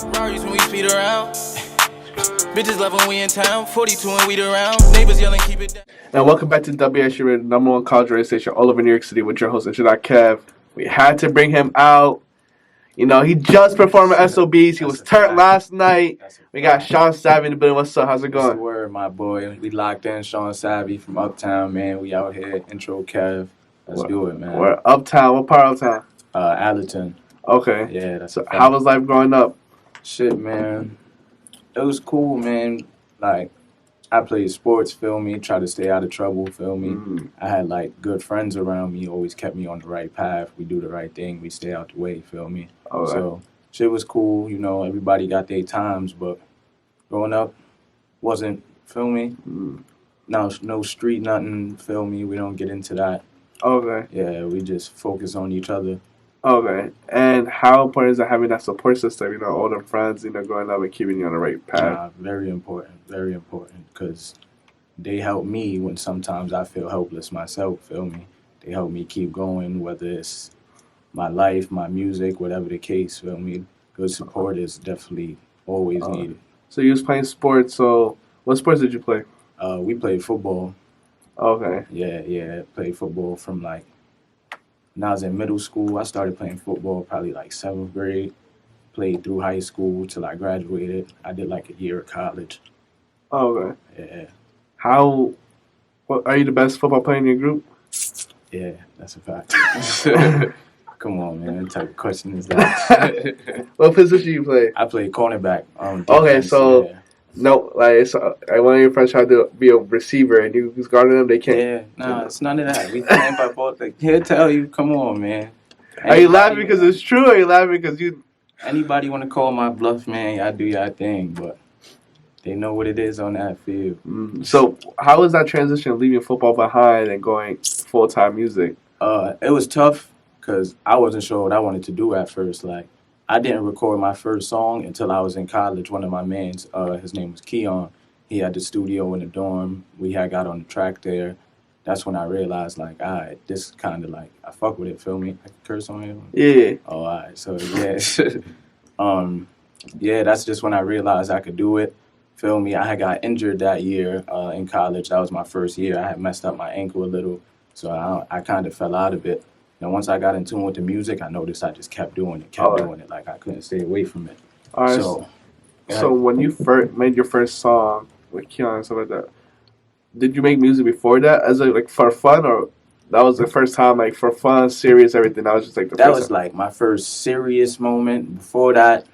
Rari's when we speed around. Bitches love when we in town. 42 and weed around. Neighbors yelling, keep it down. And welcome back to WSU, the number one college radio station all over New York City with your host, Kev. We had to bring him out. You know, he just performed at SOBs. He was turned last night. We got Sean Savy in the building. What's up? How's it going? What's the word, my boy? We locked in. Sean Savy from Uptown, man. We out here. Intro Kev. Let's do it, man. We're Uptown. What part of Uptown? Allerton. Okay. Yeah, that's so. How was life growing up? Shit, man. It was cool, man. Like, I played sports, feel me? Try to stay out of trouble, feel me? Mm-hmm. I had, like, good friends around me. Always kept me on the right path. We do the right thing. We stay out the way, feel me? Okay. So, shit was cool. You know, everybody got their times, but growing up wasn't, feel me? No street, nothing, feel me? We don't get into that. Okay. Yeah, we just focus on each other. Okay. And how important is it having that support system, you know, older friends, you know, growing up and keeping you on the right path? Very important, because they help me when sometimes I feel helpless myself, feel me? They help me keep going, whether it's my life, my music, whatever the case, feel me? Good support is definitely always needed. So you was playing sports, so what sports did you play? We played football. Okay. Yeah, played football from like, when I was in middle school, I started playing football probably like 7th grade. Played through high school till I graduated. I did like a year of college. Okay. Yeah. Are you the best football player in your group? Yeah, that's a fact. Come on, man. What type of question is that? What position you play? I play cornerback. Okay, so no, like one of your friends tried to be a receiver and you was guarding them. They can't. Yeah, no, it's none of that. We playing by both. Like, he'll tell you, come on, man. Are you laughing because it's true, or are you laughing because you? Anybody want to call my bluff, man? Y'all do your thing, but they know what it is on that field. So how was that transition, leaving football behind and going full-time music? It was tough because I wasn't sure what I wanted to do at first. Like, I didn't record my first song until I was in college. One of my mans, his name was Keon. He had the studio in the dorm. We had got on the track there. That's when I realized, like, all right, this kind of like, I fuck with it, feel me? I can curse on it? Yeah. Oh, all right. So, yeah. Yeah, that's just when I realized I could do it, feel me? I had got injured that year in college. That was my first year. I had messed up my ankle a little, so I kind of fell out of it. And once I got in tune with the music, I noticed I just kept doing it, Like, I couldn't stay away from it. All right. So when you first made your first song with Keon and stuff like that, did you make music before that as like for fun, or that was the first time like for fun, serious, everything? That was just like that was like my first serious moment. Before that,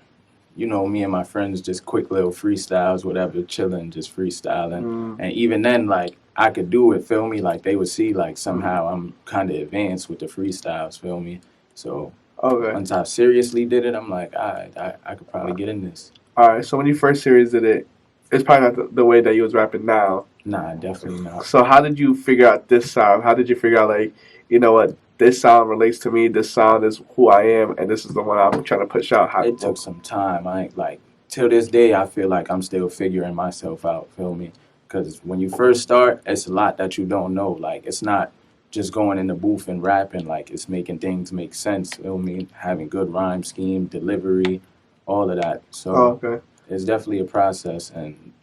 you know, me and my friends just quick little freestyles, whatever, chilling, just freestyling. And even then, like, I could do it, feel me? Like, they would see, like, somehow I'm kind of advanced with the freestyles, feel me? So once I seriously did it, I'm like, all right, I could probably get in this. All right, so when you first serious did it, it's probably not the way that you was rapping now. Nah, definitely not. So how did you figure out this sound? How did you figure out, like, you know what, this sound relates to me, this sound is who I am, and this is the one I'm trying to push out? It took some time. I ain't, like, till this day, I feel like I'm still figuring myself out, feel me? Because when you first start, it's a lot that you don't know. Like, it's not just going in the booth and rapping. Like, it's making things make sense, feel me? Having good rhyme scheme, delivery, all of that. So it's definitely a process, and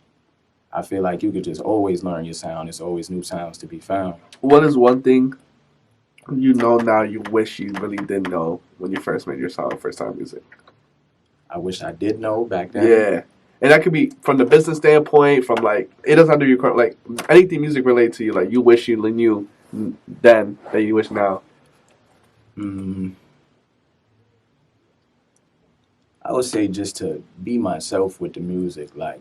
I feel like you could just always learn your sound. There's always new sounds to be found. What is one thing you know now you wish you really didn't know when you first made your song, first time music? I wish I did know back then. Yeah. And that could be from the business standpoint, from like, it doesn't have to be like anything music related to you. Like, you wish you knew then that you wish now. I would say just to be myself with the music. Like,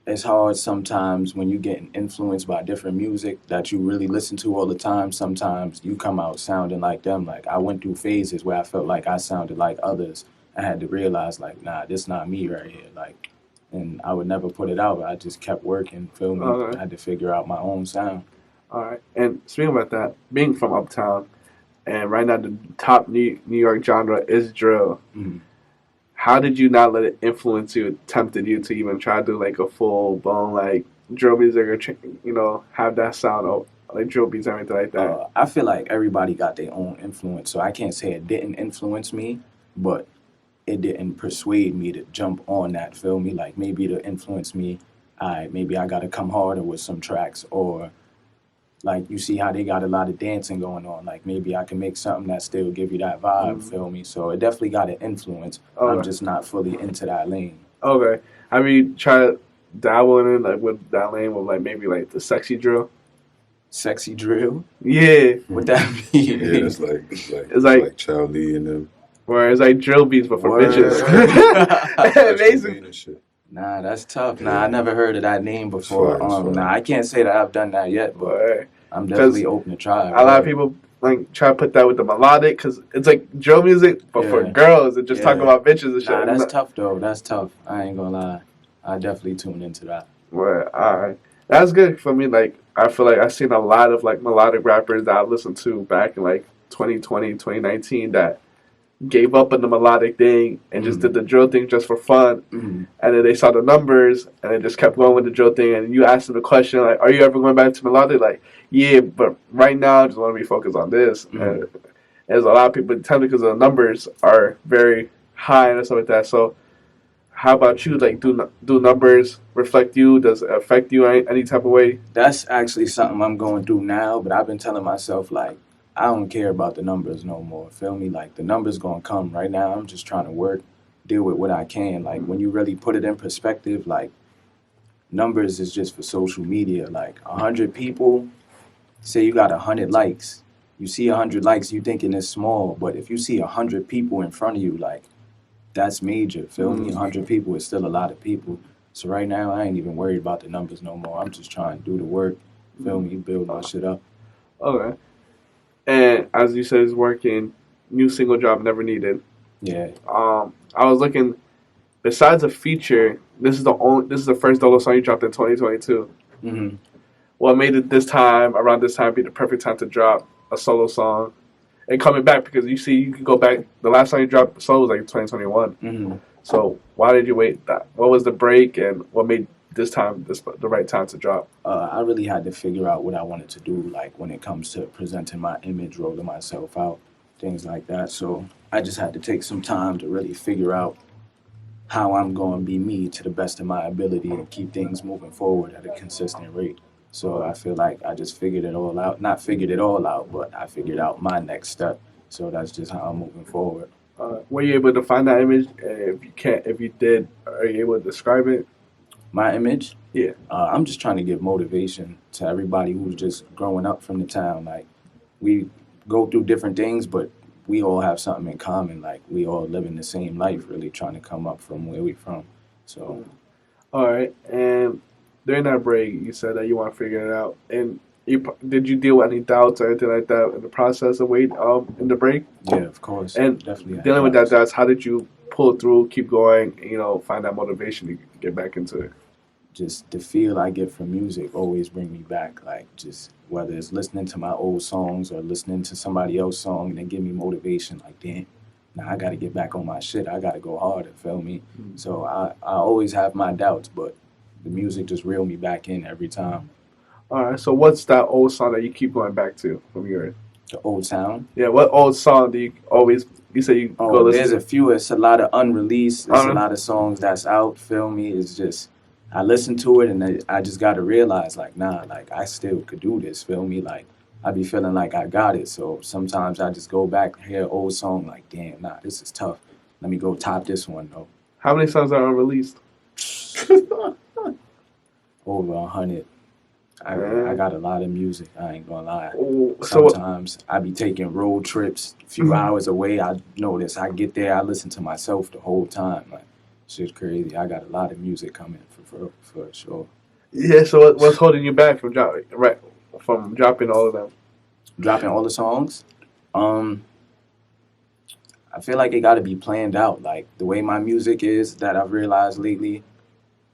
it's hard sometimes when you getting influenced by different music that you really listen to all the time. Sometimes you come out sounding like them. Like, I went through phases where I felt like I sounded like others. I had to realize, like, nah, this not me right here. Like, and I would never put it out, but I just kept working, feel me? I had to figure out my own sound. All right. And speaking about that, being from Uptown, and right now the top New York genre is drill. How did you not let it influence you, tempted you to even try to do like a full-blown like drill music, or, you know, have that sound of like drill beats and everything like that? I feel like everybody got their own influence, so I can't say it didn't influence me, but it didn't persuade me to jump on that, feel me? Like maybe to influence me, maybe I gotta come harder with some tracks, or like you see how they got a lot of dancing going on. Like maybe I can make something that still give you that vibe, feel me? So it definitely got an influence. I'm just not fully into that lane. Okay. Have you tried dabbling in like with that lane with like maybe like the sexy drill? Sexy drill? Yeah. What that mean? Yeah, it's like Chow Lee and them. Where it's like drill beats but for Word. bitches. Amazing. Shit. Nah, that's tough. Nah, I never heard of that name before. It's fine. Nah, I can't say that I've done that yet, but Word. I'm definitely open to try. A lot of people like try to put that with the melodic because it's like drill music, but for Yeah. girls and just talk about bitches and shit. Nah, that's tough though. That's tough. I ain't gonna lie. I definitely tune into that. Well, alright. That's good for me. Like, I feel like I've seen a lot of like melodic rappers that I listened to back in like 2020, 2019 that gave up on the melodic thing and just did the drill thing just for fun. And then they saw the numbers and they just kept going with the drill thing. And you asked them the question, like, are you ever going back to melodic? Like, yeah, but right now I just want to be focused on this. And there's a lot of people tell me because the numbers are very high and stuff like that. So, how about you? Like, do numbers reflect you? Does it affect you any type of way? That's actually something I'm going through now, but I've been telling myself, like, I don't care about the numbers no more. Feel me? Like, the numbers gonna come. Right now, I'm just trying to work, deal with what I can. Like, when you really put it in perspective, like, numbers is just for social media. Like, 100 people, say you got 100 likes. You see 100 likes, you thinking it's small, but if you see 100 people in front of you, like, that's major. Feel me? 100 people is still a lot of people. So right now, I ain't even worried about the numbers no more. I'm just trying to do the work. Feel me? Build my shit up. Okay. And as you said, it's working. New single drop, Never Needed. Yeah. I was looking. Besides a feature, this is the first solo song you dropped in 2022. Mm-hmm. What made it around this time, be the perfect time to drop a solo song? And coming back, because you see, you can go back. The last time you dropped solo was like 2021. Mm-hmm. So why did you wait? What was the break, and what made this time the right time to drop? I really had to figure out what I wanted to do, like when it comes to presenting my image, rolling myself out, things like that. So I just had to take some time to really figure out how I'm going to be me to the best of my ability and keep things moving forward at a consistent rate. So I feel like I just figured it all out. Not figured it all out, but I figured out my next step. So that's just how I'm moving forward. Were you able to find that image? If you did, are you able to describe it? My image? Yeah. I'm just trying to give motivation to everybody who's just growing up from the town. Like, we go through different things, but we all have something in common. Like, we all living the same life, really trying to come up from where we from. So. All right. And during that break, you said that you want to figure it out. And did you deal with any doubts or anything like that in the process of in the break? Yeah, of course. And definitely dealing with that doubts, how did you pull through, keep going, find that motivation to get back into it? Just the feel I get from music always bring me back. Like, just whether it's listening to my old songs or listening to somebody else's song, and they give me motivation. Like, damn, now I got to get back on my shit. I got to go harder, feel me? Mm-hmm. So I always have my doubts, but the music just reel me back in every time. All right, so what's that old song that you keep going back to from your end? The old sound? Yeah, what old song do you always, you say you go listen to? There's a few. It's a lot of unreleased. It's a lot of songs that's out, feel me? It's just, I listen to it and I just got to realize, like, nah, like, I still could do this, feel me? Like, I be feeling like I got it. So sometimes I just go back, hear an old song, like, damn, nah, this is tough. Let me go top this one, though. How many songs are unreleased? Over 100. I got a lot of music, I ain't gonna lie. Oh, Sometimes I be taking road trips a few hours away. I notice I get there, I listen to myself the whole time. Like, shit's crazy. I got a lot of music coming for sure. Yeah, so what's holding you back from dropping all of them? Dropping all the songs? I feel like it gotta be planned out. Like, the way my music is that I've realized lately,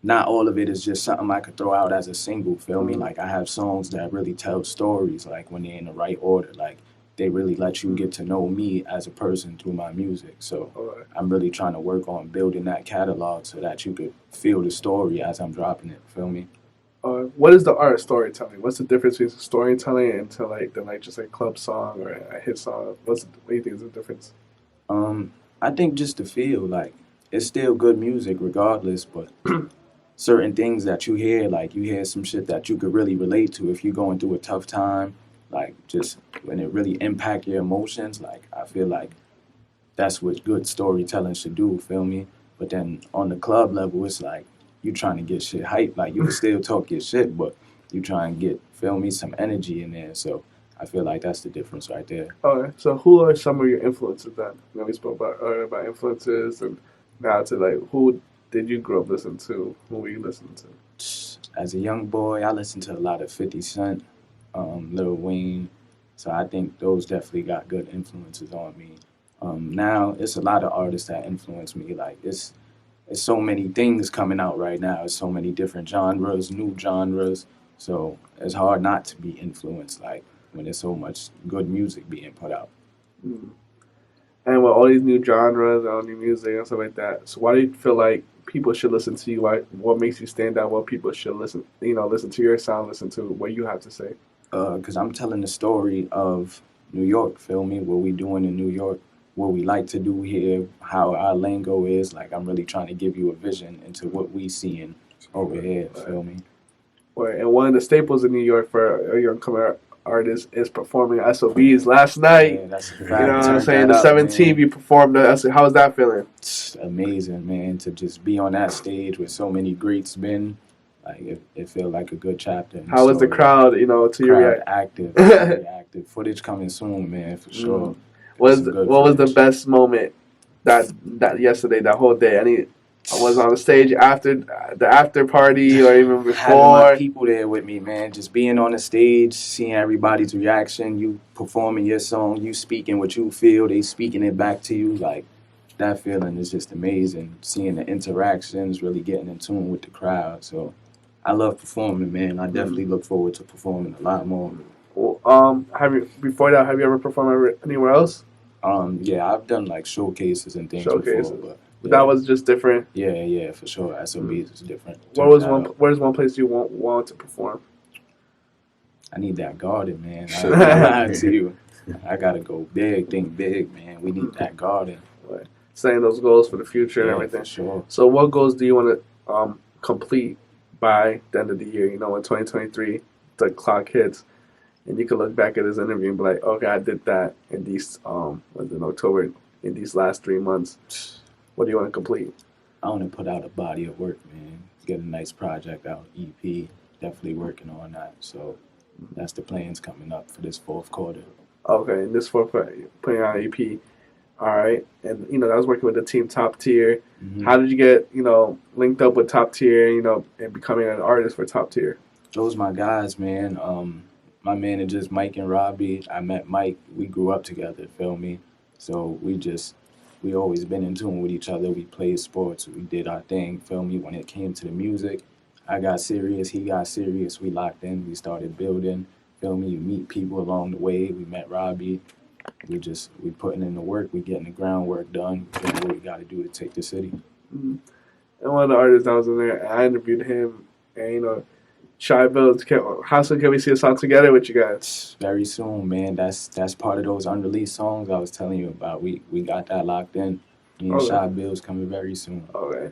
not all of it is just something I could throw out as a single, feel me? Like, I have songs that really tell stories, like, when they're in the right order. Like, they really let you get to know me as a person through my music. So I'm really trying to work on building that catalog so that you could feel the story as I'm dropping it, feel me? What is the art of storytelling? What's the difference between storytelling and just a club song or a hit song? What do you think is the difference? I think just to feel like it's still good music regardless, but certain things that you hear, like you hear some shit that you could really relate to if you're going through a tough time, like just when it really impact your emotions. Like I feel like that's what good storytelling should do, feel me? But then on the club level, it's like you trying to get shit hype. Like you can still talk your shit, but you try and get, feel me, some energy in there. So I feel like that's the difference right there. Okay, so who are some of your influences then? You know, we spoke about earlier about influences, and now to like who did you grow up listening to? Who were you listening to? As a young boy, I listened to a lot of 50 Cent, Lil Wayne. So I think those definitely got good influences on me. Now it's a lot of artists that influence me. Like it's so many things coming out right now. It's so many different genres, new genres. So it's hard not to be influenced. Like when there's so much good music being put out. Mm. And with all these new genres, all new music and stuff like that, so why do you feel like people should listen to you? Why, what makes you stand out? What people should listen, listen to your sound, listen to what you have to say? Because I'm telling the story of New York, feel me? What we doing in New York, what we like to do here, how our lingo is. Like I'm really trying to give you a vision into what we seeing over here, feel me? Right. And one of the staples in New York for a young coming artist is performing SOBs. Last night, Yeah, that's a fact. you know what I'm Turn saying? that The up, 17th, man. you performed. How was that feeling? It's amazing, man, to just be on that stage with so many greats been. Like it felt like a good chapter. In How was the story. crowd, to your Crowd reaction? active, very active. Footage coming soon, man, for sure. What Some good was the footage. best moment that yesterday, that whole day? I was on the stage after the after party or even Having my before. people there with me, man. Just being on the stage, seeing everybody's reaction, you performing your song, you speaking what you feel, they speaking it back to you. Like that feeling is just amazing. Seeing the interactions, really getting in tune with the crowd. So I love performing, man. I definitely look forward to performing a lot more. Well, have you ever performed anywhere else? Yeah, I've done like showcases and things Showcases. before, but That was just different. yeah, for sure. SOBs is different. Where's one place you want to perform? I need that garden, man. I ain't gonna lie to you. I gotta go big, think big, man. We need that garden. Right. Setting those goals for the future and Yeah, everything. for sure. So what goals do you want to complete by the end of the year? In 2023, the clock hits, and you can look back at this interview and be like, okay, I did that in these in October, in these last 3 months. What do you want to complete? I want to put out a body of work, man. Get a nice project out, EP. Definitely working on that. So that's the plans coming up for this fourth quarter. Okay, and this for putting out an EP. All right, and that was working with the team Top Tier. Mm-hmm. How did you get linked up with Top Tier? And becoming an artist for Top Tier. Those my guys, man. My managers, Mike and Robbie. I met Mike. We grew up together. Feel me? So we always been in tune with each other. We played sports. We did our thing. Feel me? When it came to the music, I got serious. He got serious. We locked in. We started building. Feel me? You meet people along the way. We met Robbie. We putting in the work. We getting the groundwork done. Doing what we got to do to take the city. Mm-hmm. And one of the artists that was in there, I interviewed him, and Shy Bills. How soon can we see a song together with you guys? Very soon, man. That's part of those unreleased songs I was telling you about. We got that locked in. Me and Shy Bills coming very soon. Okay.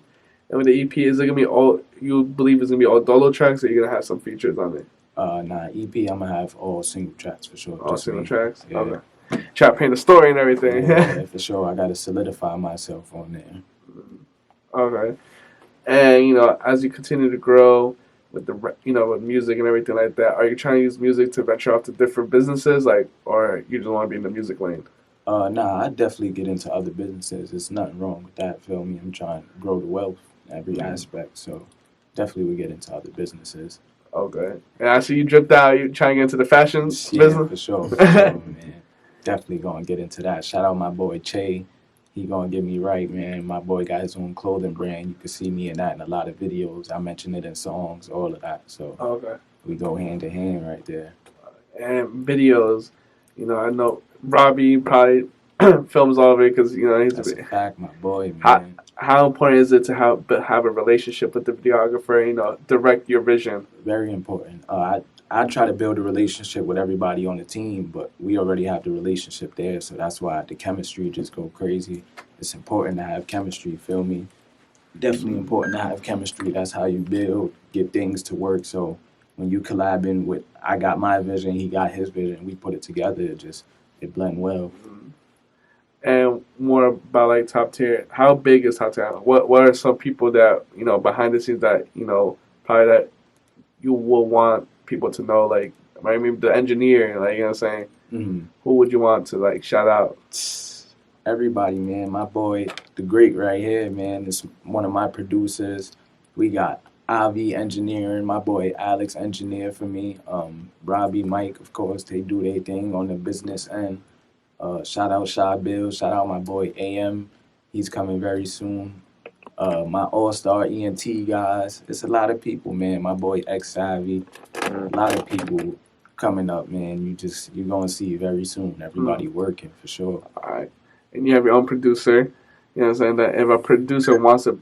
And with the EP, is it gonna be all? You believe it's gonna be all dolo tracks, or you gonna have some features on it? Nah, EP. I'm gonna have all single tracks for sure. All single tracks. Yeah. Okay. Try to paint the story and everything. Yeah, for sure. I gotta solidify myself on there. Okay. And as you continue to grow with with music and everything like that, are you trying to use music to venture off to different businesses, or you just want to be in the music lane? Nah, I definitely get into other businesses. There's nothing wrong with that. Feel me? I'm trying to grow the wealth in every aspect. So definitely we get into other businesses. Okay. And I see you dripped out. You trying to get into the fashion business? For sure, man. Definitely gonna get into that. Shout out my boy Che. He gonna get me right, man. My boy got his own clothing brand. You can see me in that in a lot of videos. I mention it in songs, all of that. So okay, we go hand to hand right there. And videos, I know Robbie probably films all of it because he's That's a fact, my boy, man. How important is it to have a relationship with the videographer? Direct your vision. Very important. I try to build a relationship with everybody on the team, but we already have the relationship there, so that's why the chemistry just go crazy. It's important to have chemistry, feel me? Definitely important to have chemistry. That's how you build, get things to work. So when you collabing with, I got my vision, he got his vision, we put it together, it blend well. And more about like top tier. How big is top tier? What are some people that behind the scenes that probably that you will want people to know? Like, I mean, the engineer, like, you know what I'm saying. Mm-hmm. Who would you want to like shout out? Everybody, man. My boy, the great right here, man, is one of my producers. We got Avi engineering, my boy Alex engineer for me. Robbie, Mike, of course, they do their thing on the business end. Shout out Shy Bill, shout out my boy AM. He's coming very soon. My all-star ENT guys. It's a lot of people, man. My boy X Savvy. A lot of people coming up, man. You're gonna see very soon. Everybody working for sure. All right. And you have your own producer. You know what I'm saying? That if a producer wants to,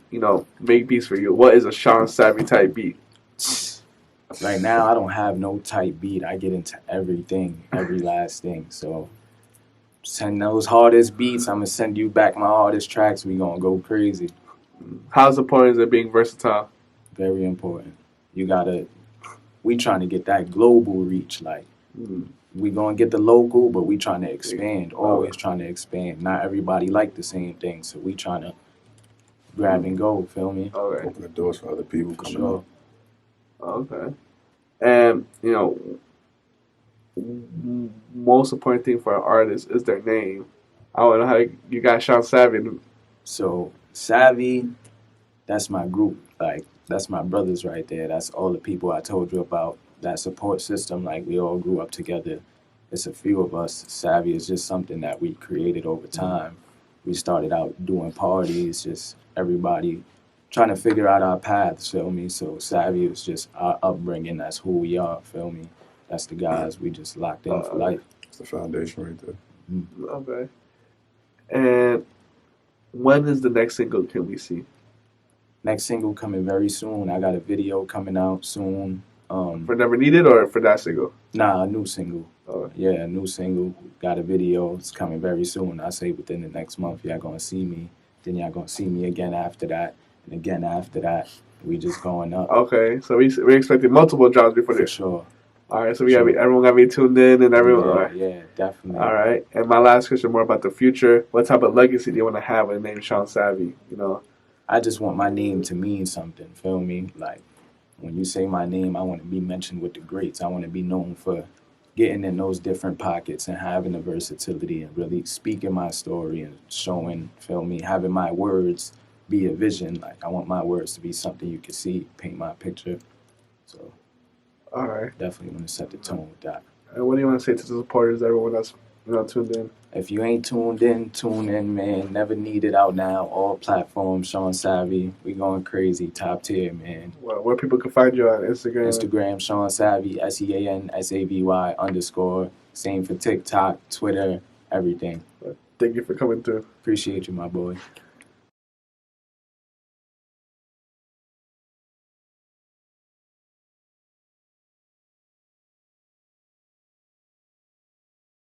make beats for you, what is a Sean Savy type beat? Right now, I don't have no type beat. I get into everything, every last thing. So send those hardest beats. I'm gonna send you back my hardest tracks. We gonna go crazy. How's important is it being versatile? Very important. We trying to get that global reach. Like, we gonna get the local, but we trying to expand. Always trying to expand. Not everybody like the same thing, so we trying to grab and go. Feel me? Okay. Open the doors for other people coming up. Okay. And most important thing for an artist is their name. I don't know how you got Sean Savy. So Savvy, that's my group. Like, that's my brothers right there. That's all the people I told you about. That support system, like, we all grew up together. It's a few of us. Savvy is just something that we created over time. We started out doing parties, just everybody trying to figure out our paths, feel me? So Savvy is just our upbringing. That's who we are, feel me? That's the guys we just locked in for life. It's the foundation right there. Okay. And when is the next single can we see? Next single coming very soon. I got a video coming out soon. For Never Needed or for that single? Nah, a new single. Oh. Yeah, a new single. Got a video. It's coming very soon. I say within the next month, y'all gonna see me. Then y'all gonna see me again after that, and again after that. We just going up. Okay, so we're expecting multiple drops before For this. sure. All right, so everyone got to be tuned in and everyone. Yeah, definitely. All right, and my last question more about the future. What type of legacy do you want to have with the name Sean Savy? I just want my name to mean something. Feel me? Like, when you say my name, I want to be mentioned with the greats. I want to be known for getting in those different pockets and having the versatility and really speaking my story and showing, feel me, having my words be a vision. Like, I want my words to be something you can see, paint my picture. So, all right, definitely want to set the tone with that. And what do you want to say to the supporters, everyone that's tuned in? If you ain't tuned in, tune in, man. Never Needed out now. All platforms, Sean Savy. We going crazy. Top tier, man. Well, where people can find you on Instagram? Instagram, Sean Savy, SEANSAVY_. Same for TikTok, Twitter, everything. Thank you for coming through. Appreciate you, my boy.